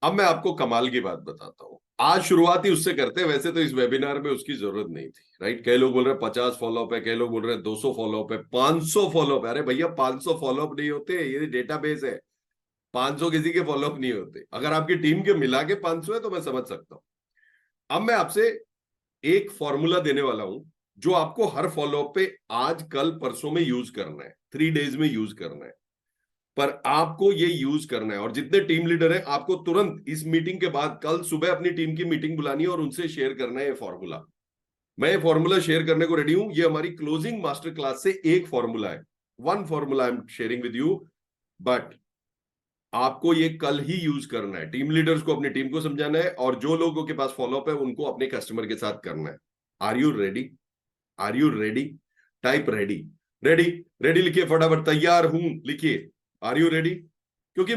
अब मैं आपको कमाल की बात बताता हूं। आज शुरुआत ही उससे करते हैं, वैसे तो इस वेबिनार में उसकी जरूरत नहीं थी, राइट। कई लोग बोल रहे हैं 50 फॉलोअप है, कई लोग बोल रहे हैं 200 फॉलोअप है, 500 फॉलोअप है। अरे भैया 500 फॉलोअप नहीं होते, ये डेटाबेस है। 500 किसी के फॉलोअप नहीं होते। अगर आपकी टीम के मिला के 500 है तो मैं समझ सकता हूं। अब मैं आपसे एक फॉर्मूला देने वाला हूं जो आपको हर फॉलोअप पे आज कल परसों में यूज करना है, 3 डेज में यूज करना है। पर आपको ये यूज करना है, और जितने टीम लीडर हैं आपको तुरंत इस मीटिंग के बाद कल सुबह अपनी टीम की मीटिंग बुलानी है और उनसे शेयर करना है ये फॉर्मूला। मैं ये फॉर्मूला शेयर करने को रेडी हूं। ये हमारी क्लोजिंग मास्टर क्लास से एक फॉर्मूला है, one formula I am sharing with you. But आपको ये कल ही यूज करना है। टीम लीडर्स को अपनी टीम को समझाना है, और जो लोगों के पास फॉलोअप है उनको अपने कस्टमर के साथ करना है। Are you ready? Are you ready? Type ready. Ready. Ready लिखिए फटाफट, तैयार हूं लिखिए। Are you ready? क्योंकि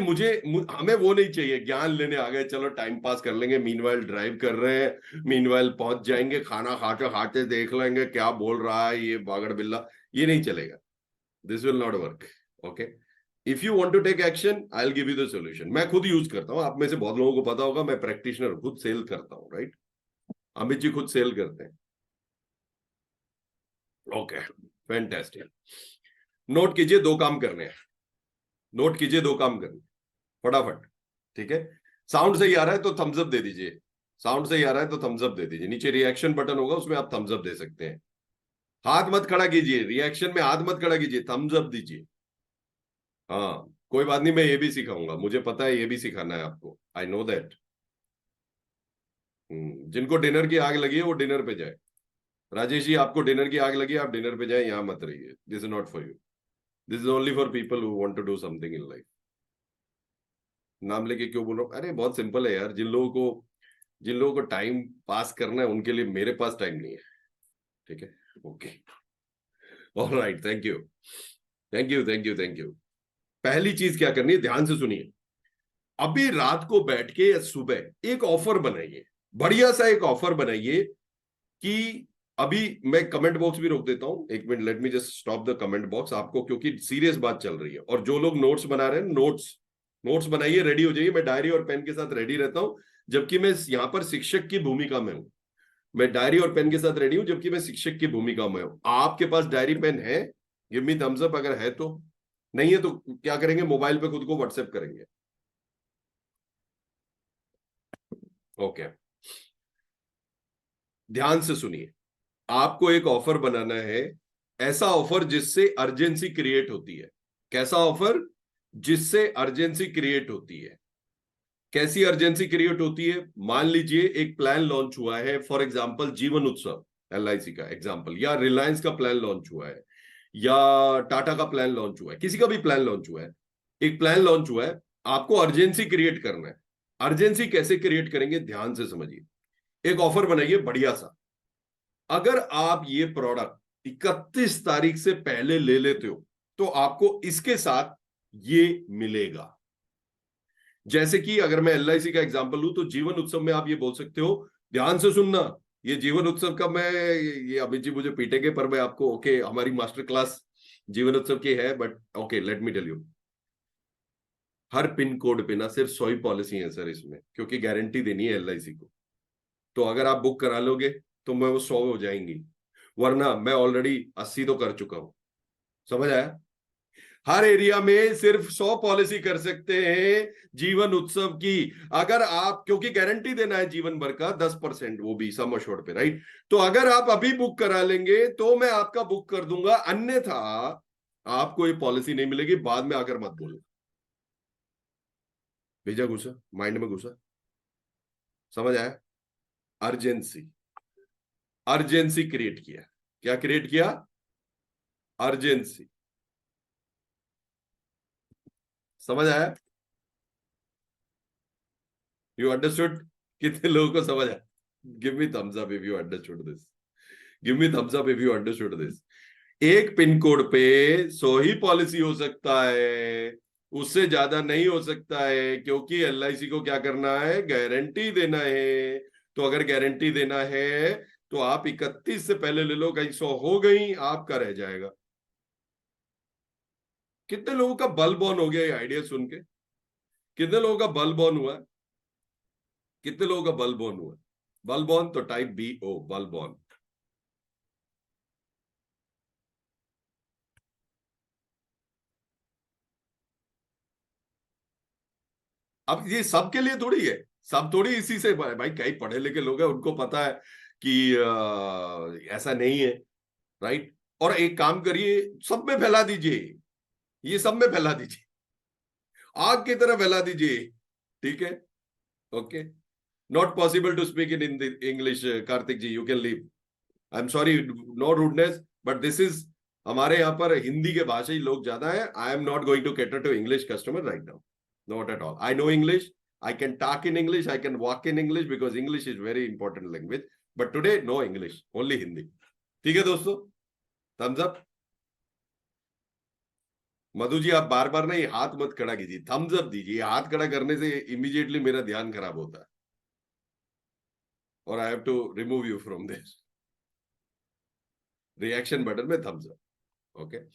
हमें वो नहीं चाहिए ज्ञान लेने आ गए चलो टाइम पास कर लेंगे, मीनवाइल ड्राइव कर रहे हैं, मीनवाइल पहुंच जाएंगे, खाना खाते खाते देख लेंगे क्या बोल रहा है ये बागड़ बिल्ला। ये नहीं चलेगा। This will not work. Okay. If you want to take action I will give you the solution. मैं खुद यूज करता हूं, आप में से बहुत लोगों को पता होगा, मैं प्रैक्टिशनर खुद सेल करता हूं, राइट। अमित जी खुद सेल करते हैं। Okay, fantastic. नोट कीजिए, दो काम करने हैं। नोट कीजिए, दो काम करने फटाफट। ठीक है। साउंड सही आ रहा है तो थम्स अप दे दीजिए। साउंड सही आ रहा है तो थम्स अप दे दीजिए। नीचे रिएक्शन बटन होगा, उसमें आप थम्स अप दे सकते हैं। हाथ मत खड़ा कीजिए, रिएक्शन में हाथ मत खड़ा कीजिए, थम्स अप दीजिए। हाँ, कोई बात नहीं, मैं ये भी सिखाऊंगा, मुझे पता है ये भी सिखाना है आपको, आई नो दैट। जिनको डिनर की आग लगी है वो डिनर पे जाए। राजेश जी, आपको डिनर की आग लगी है, आप डिनर पे जाए, यहां मत रहिए। This is not for you. This is only for people who want to do something in life. नाम लेके क्यों बोल रहा हूं? अरे बहुत सिंपल है यार। जिन लोगों को टाइम पास करना है उनके लिए मेरे पास टाइम नहीं है। ठीक है। Okay. All right, thank you. Thank you, thank you, thank you. पहली चीज क्या करनी है, ध्यान से सुनिए। अभी रात को बैठ के या सुबह एक ऑफर बनाइए, बढ़िया सा एक ऑफर बनाइए कि अभी मैं कमेंट बॉक्स भी रोक देता हूं, एक minute, let me just stop the comment box आपको, क्योंकि सीरियस बात चल रही है। और जो लोग नोट्स बना रहे हैं, नोट्स नोट्स बनाइए, रेडी हो जाइए। मैं डायरी और पेन के साथ रेडी रहता हूं, जबकि मैं यहां पर शिक्षक की भूमिका में हूं। मैं डायरी और पेन के साथ रेडी हूं, जबकि मैं शिक्षक की भूमिका में हूं। आपके पास डायरी पेन है? गिव मी थम्स अप अगर है तो। नहीं है तो क्या करेंगे, मोबाइल पे खुद को व्हाट्सएप करेंगे। ओके। ध्यान से सुनिए। आपको एक ऑफर बनाना है, ऐसा ऑफर जिससे अर्जेंसी क्रिएट होती है। कैसा ऑफर? जिससे अर्जेंसी क्रिएट होती है। कैसी अर्जेंसी क्रिएट होती है? मान लीजिए एक प्लान लॉन्च हुआ है, फॉर एग्जांपल जीवन उत्सव, एलआईसी का एग्जांपल, या रिलायंस का प्लान लॉन्च हुआ है, या टाटा का प्लान लॉन्च हुआ है, किसी का भी प्लान लॉन्च हुआ है। एक प्लान लॉन्च हुआ है, आपको अर्जेंसी क्रिएट करना है। अर्जेंसी कैसे क्रिएट करेंगे, ध्यान से समझिए। एक ऑफर बनाइए बढ़िया सा। अगर आप ये प्रोडक्ट 31 तारीख से पहले ले लेते हो तो आपको इसके साथ ये मिलेगा। जैसे कि अगर मैं एलआईसी का एग्जांपल लूं तो जीवन उत्सव में आप ये बोल सकते हो, ध्यान से सुनना। ये जीवन उत्सव का मैं, ये अमित जी मुझे पीटेंगे पर मैं आपको, ओके, हमारी मास्टर क्लास जीवन उत्सव की है, but okay let me tell you. हर पिन कोड पे ना सिर्फ 100 ही पॉलिसी है सर इसमें, क्योंकि गारंटी देनी है एलआईसी को। तो अगर आप बुक करा लोगे तो मैं वो 100 हो जाएंगी, वरना मैं ऑलरेडी 80 तो कर चुका हूं। समझ आया? हर एरिया में सिर्फ 100 पॉलिसी कर सकते हैं जीवन उत्सव की। अगर आप, क्योंकि गारंटी देना है जीवन भर का 10%, वो भी सम एश्योर्ड पे, राइट। तो अगर आप अभी बुक करा लेंगे तो मैं आपका बुक कर दूंगा, अन्यथा आपको ये पॉलिसी नहीं मिलेगी। बाद में आकर मत बोलो। भेजा घुसा माइंड में घुसा? समझ आया? अर्जेंसी। अर्जेंसी क्रिएट किया। क्या क्रिएट किया? अर्जेंसी। समझ आया? You understood? कितने लोगों को समझ आया? Give me thumbs up if you understood this. Give me thumbs up if you understood this. एक पिन कोड पे 100 ही पॉलिसी हो सकता है, उससे ज्यादा नहीं हो सकता है, क्योंकि एलआईसी को क्या करना है, गारंटी देना है। तो अगर गारंटी देना है तो आप 31 से पहले ले लो, कहीं 100 हो गई आपका रह जाएगा। कितने लोगों का बल्ब ऑन हो गया ये आइडिया सुन के? कितने लोगों का बल्ब ऑन हुआ? कितने लोगों का बलबोन हुआ? बलबोन तो टाइप बी ओ, बलबोन। अब ये सबके लिए थोड़ी है, सब थोड़ी इसी से भाई, कई पढ़े लिखे लोग हैं उनको पता है कि ऐसा नहीं है, राइट। और एक काम करिए, सब में फैला दीजिए, ये सब में फैला दीजिए, आग की तरह फैला दीजिए, ठीक है। Okay, not possible to speak in English, Kartik ji, you can leave. I am sorry, no rudeness, but this is, हमारे यहाँ पर हिंदी के भाषी लोग ज्यादा है। I am not going to cater to English customer right now, not at all. I know English, I can talk in English, I can walk in English because English is very important language. But today, no English, only Hindi. ठीक है दोस्तों, Thums up. Madhu ji आप बार बार ना ये हाथ मत खड़ा कीजिए, थम्स अप दीजिए। हाथ खड़ा करने से इमीडिएटली मेरा ध्यान खराब होता है और I have to remove you from this. Reaction button में थम्स अप, ओके।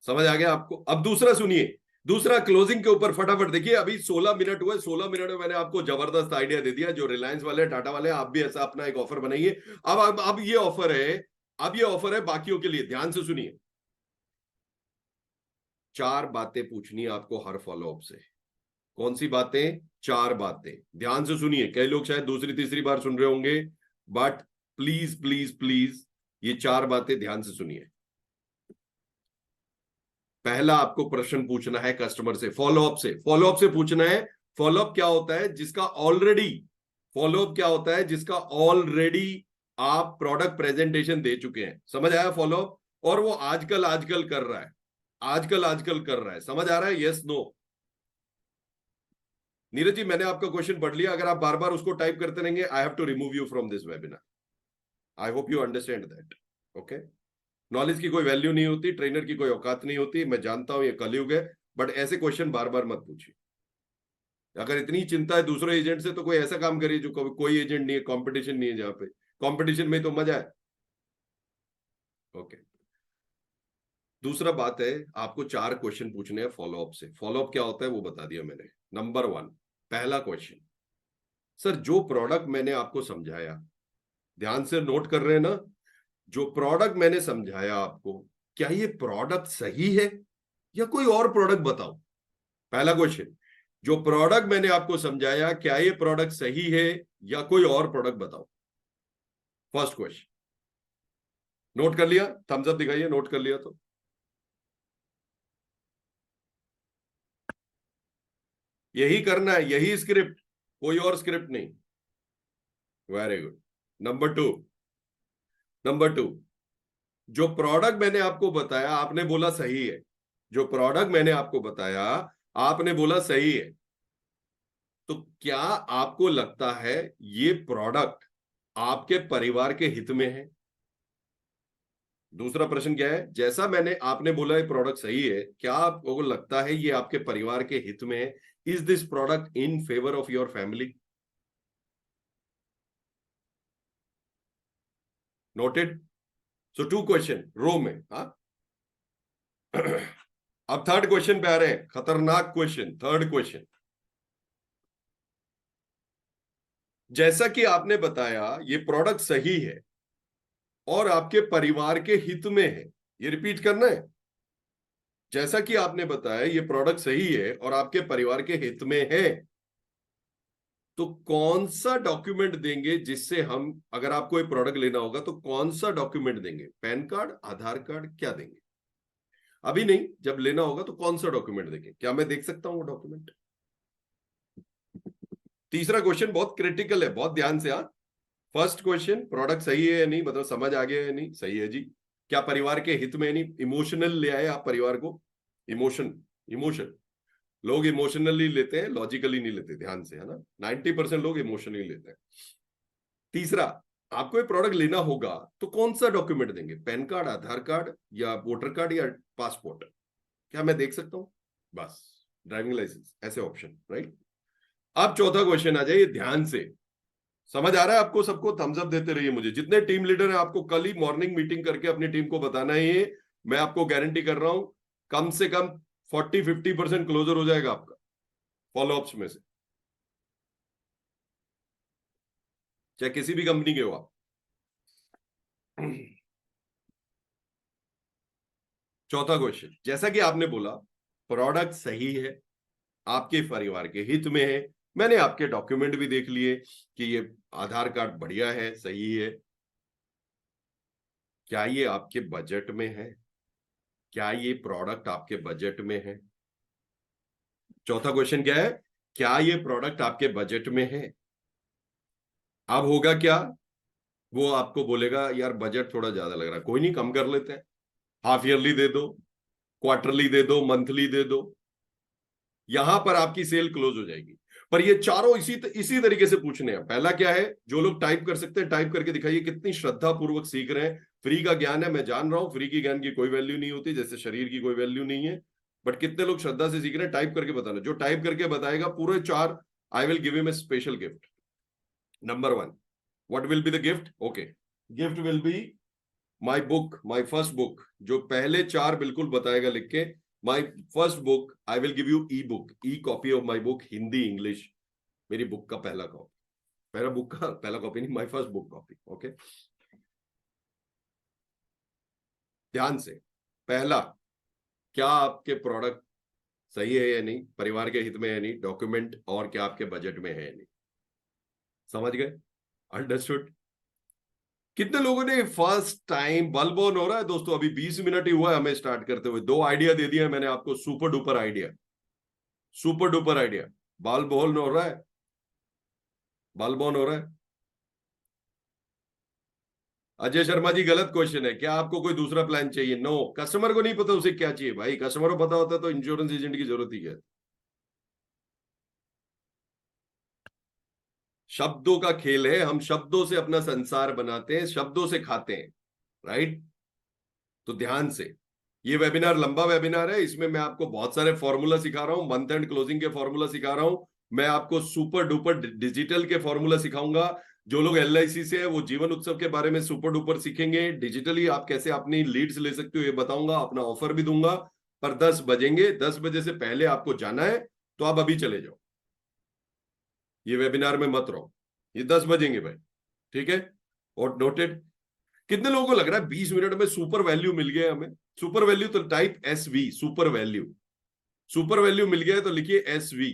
समझ आ गया आपको? अब दूसरा सुनिए, दूसरा क्लोजिंग के ऊपर फटाफट देखिए। अभी 16 मिनट हुए, 16 मिनट में मैंने आपको जबरदस्त आइडिया दे दिया। जो रिलायंस वाले, टाटा वाले, आप भी ऐसा अपना एक ऑफर बनाइए। अब ये ऑफर है, अब ये ऑफर है बाकियों के लिए। ध्यान से सुनिए, 4 बातें पूछनी है आपको हर फॉलोअप से। कौन सी बातें? 4 बातें। ध्यान से सुनिए, कई लोग शायद दूसरी तीसरी बार सुन रहे होंगे, बट प्लीज प्लीज प्लीज ये 4 बातें ध्यान से सुनिए। पहला आपको प्रश्न पूछना है कस्टमर से, फॉलोअप से। फॉलोअप से पूछना है, फॉलोअप क्या होता है जिसका ऑलरेडी, फॉलोअप क्या होता है जिसका ऑलरेडी आप प्रोडक्ट प्रेजेंटेशन दे चुके हैं। समझ आया फॉलोअप? और वो आजकल आजकल कर रहा है, आजकल आजकल कर रहा है। समझ आ रहा है? Yes no? नीरज जी मैंने आपका क्वेश्चन पढ़ लिया, अगर आप बार बार उसको टाइप करते रहेंगे, I have to remove you from this webinar. I hope you understand that, okay. Knowledge की कोई वैल्यू नहीं होती, ट्रेनर की कोई औकात नहीं होती, मैं जानता हूं ये कलयुग है, बट ऐसे क्वेश्चन बार बार मत पूछिए। अगर इतनी चिंता है दूसरे एजेंट से, तो कोई ऐसा काम करिए जो कोई एजेंट नहीं है, कंपटीशन नहीं है, जहां पे कंपटीशन में तो मजा है, ओके। दूसरा बात है, आपको 4 क्वेश्चन पूछने हैं फॉलोअप से। फॉलोअप क्या होता है वो बता दिया मैंने। नंबर 1, पहला क्वेश्चन, सर जो प्रोडक्ट मैंने आपको समझाया, ध्यान से नोट कर रहे हैं ना, जो प्रोडक्ट मैंने समझाया आपको, क्या ये प्रोडक्ट सही है या कोई और प्रोडक्ट बताओ? पहला क्वेश्चन, जो प्रोडक्ट मैंने आपको समझाया, क्या ये प्रोडक्ट सही है या कोई और प्रोडक्ट बताओ? First question. नोट कर लिया? थम्स अप दिखाइए, नोट कर लिया तो। यही करना है, यही स्क्रिप्ट, कोई और स्क्रिप्ट नहीं। Very good. नंबर 2, नंबर 2, जो प्रोडक्ट मैंने आपको बताया आपने बोला सही है, जो प्रोडक्ट मैंने आपको बताया आपने बोला सही है, तो क्या आपको लगता है ये प्रोडक्ट आपके परिवार के हित में है? दूसरा प्रश्न क्या है, जैसा मैंने आपने बोला ये प्रोडक्ट सही है, क्या आपको लगता है ये आपके परिवार के हित में है? Is this product in favour of your family? Noted? So 2 question row में, हाँ। अब थर्ड क्वेश्चन पे आ रहे हैं, खतरनाक क्वेश्चन, थर्ड क्वेश्चन। जैसा कि आपने बताया ये प्रोडक्ट सही है और आपके परिवार के हित में है, ये रिपीट करना है। जैसा कि आपने बताया ये प्रोडक्ट सही है और आपके परिवार के हित में है, तो कौन सा डॉक्यूमेंट देंगे जिससे हम, अगर आपको ये प्रोडक्ट लेना होगा तो कौन सा डॉक्यूमेंट देंगे? पैन कार्ड, आधार कार्ड, क्या देंगे? अभी नहीं, जब लेना होगा तो कौन सा डॉक्यूमेंट देंगे? क्या मैं देख सकता हूं वो डॉक्यूमेंट? तीसरा क्वेश्चन बहुत क्रिटिकल है, बहुत ध्यान से। हाँ, फर्स्ट क्वेश्चन, प्रोडक्ट सही है या नहीं, मतलब समझ आ गया या नहीं? सही है जी। क्या परिवार के हित में? नहीं, इमोशनल ले आए आप परिवार को, इमोशन, इमोशन। लोग इमोशनली लेते हैं, लॉजिकली नहीं लेते, ध्यान से, है ना। 90% लोग इमोशनली लेते हैं। तीसरा, आपको ये प्रोडक्ट लेना होगा तो कौन सा डॉक्यूमेंट देंगे? पैन कार्ड, आधार कार्ड, या वोटर कार्ड, या पासपोर्ट? क्या मैं देख सकता हूं? बस, ड्राइविंग लाइसेंस, ऐसे ऑप्शन, राइट। अब चौथा क्वेश्चन आ जाइए, ध्यान से। समझ आ रहा है आपको? सबको थम्स अप देते रहिए मुझे। जितने टीम लीडर हैं, आपको कल ही मॉर्निंग मीटिंग करके अपनी टीम को बताना है ये। मैं आपको गारंटी कर रहा हूं, कम से कम 40-50% क्लोजर हो जाएगा आपका। फॉलोअप्स में से, चाहे किसी भी कंपनी के हो आप। चौथा क्वेश्चन, जैसा कि आपने बोला प्रोडक्ट सही है, आपके परिवार के हित में है, मैंने आपके डॉक्यूमेंट भी देख लिए कि ये आधार कार्ड बढ़िया है, सही है, क्या ये आपके बजट में है? क्या ये प्रोडक्ट आपके बजट में है? चौथा क्वेश्चन क्या है? क्या ये प्रोडक्ट आपके बजट में है? अब होगा क्या, वो आपको बोलेगा यार बजट थोड़ा ज्यादा लग रहा है, कोई नहीं कम कर लेते हैं, हाफ ईयरली दे दो, क्वार्टरली दे दो, मंथली दे दो, यहां पर आपकी सेल क्लोज हो जाएगी। पर ये चारों इसी तरीके से पूछने हैं। पहला क्या है, जो लोग टाइप कर सकते हैं टाइप करके दिखाइए, कितनी श्रद्धा पूर्वक सीख रहे हैं। फ्री का ज्ञान है, मैं जान रहा हूं फ्री की ज्ञान की कोई वैल्यू नहीं होती, जैसे शरीर की कोई वैल्यू नहीं है, बट कितने लोग श्रद्धा से सीख रहे हैं टाइप करके बताना। जो टाइप करके बताएगा पूरे चार, आई will give him a special gift. Number 1, what will be the gift? Okay, gift will be my book, my first book. जो पहले चार बिल्कुल बताएगा लिख के, my first book, I will give you E book, E copy of my book, Hindi English, मेरी book का पहला कॉपी, पहला बुक का पहला कॉपी नहीं, my first book copy. Okay, ध्यान से, पहला, क्या आपके प्रोडक्ट सही है या नहीं, परिवार के हित में है नहीं, डॉक्यूमेंट, और क्या आपके बजट में है नहीं। समझ गए? अंडरस्टूड? कितने लोगों ने फर्स्ट टाइम, बल्ब ऑन हो रहा है दोस्तों, अभी 20 मिनट ही हुआ है हमें स्टार्ट करते हुए, 2 आइडिया दे दिया मैंने आपको, super duper idea, super duper idea. Bulb on हो रहा है, बल्ब ऑन हो रहा है। अजय शर्मा जी, गलत क्वेश्चन है, क्या आपको कोई दूसरा प्लान चाहिए? नो, कस्टमर को नहीं पता उसे क्या चाहिए भाई, कस्टमर को पता होता तो इंश्योरेंस एजेंट की जरूरत ही है। शब्दों का खेल है, हम शब्दों से अपना संसार बनाते हैं, शब्दों से खाते हैं, राइट? तो ध्यान से, ये वेबिनार लंबा वेबिनार है, इसमें मैं आपको बहुत सारे फॉर्मूला सिखा रहा हूं, मंथ एंड क्लोजिंग के फॉर्मूला सिखा रहा हूं, मैं आपको सुपर डुपर डिजिटल के फॉर्मूला सिखाऊंगा। जो लोग एलआईसी से है वो जीवन उत्सव के बारे में सुपर डुपर सीखेंगे, डिजिटली आप कैसे अपनी लीड्स ले सकते हो ये बताऊंगा, अपना ऑफर भी दूंगा। पर 10 बजेंगे, 10 बजे से पहले आपको जाना है तो आप अभी चले जाओ, ये वेबिनार में मत रहो, ये 10 बजेंगे भाई, ठीक है? और नोटेड? कितने लोगों को लग रहा है 20 मिनट में सुपर वैल्यू मिल गया हमें? सुपर वैल्यू तो type SV, super value, super value मिल गया है तो लिखिए SV।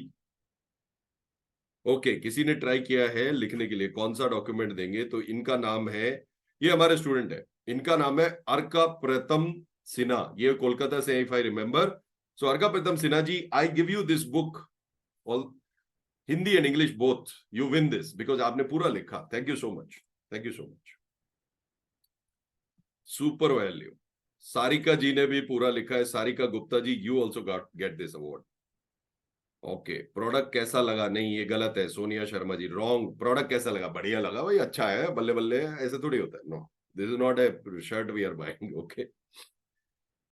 ओके, किसी ने ट्राई किया है लिखने के लिए, कौन सा डॉक्यूमेंट देंगे? तो इनका नाम है, ये हमारे स्टूडेंट है, इनका नाम है अर्का प्रथम सिन्हा, ये कोलकाता से, if I remember. So Arka Pratham Sinha ji, I give you this book, all Hindi and English both, you win this because आपने पूरा लिखा, thank you so much, thank you so much. Super value, Sarika ji ने भी पूरा लिखा है, Sarika Gupta ji, you also get this award. Okay, product कैसा लगा? नहीं, ये गलत है, सोनिया शर्मा जी रॉन्ग। प्रोडक्ट कैसा लगा? बढ़िया लगा भाई, अच्छा है, बल्ले बल्ले, ऐसे थोड़ी होता है। No, this is not a shirt we are buying. Okay,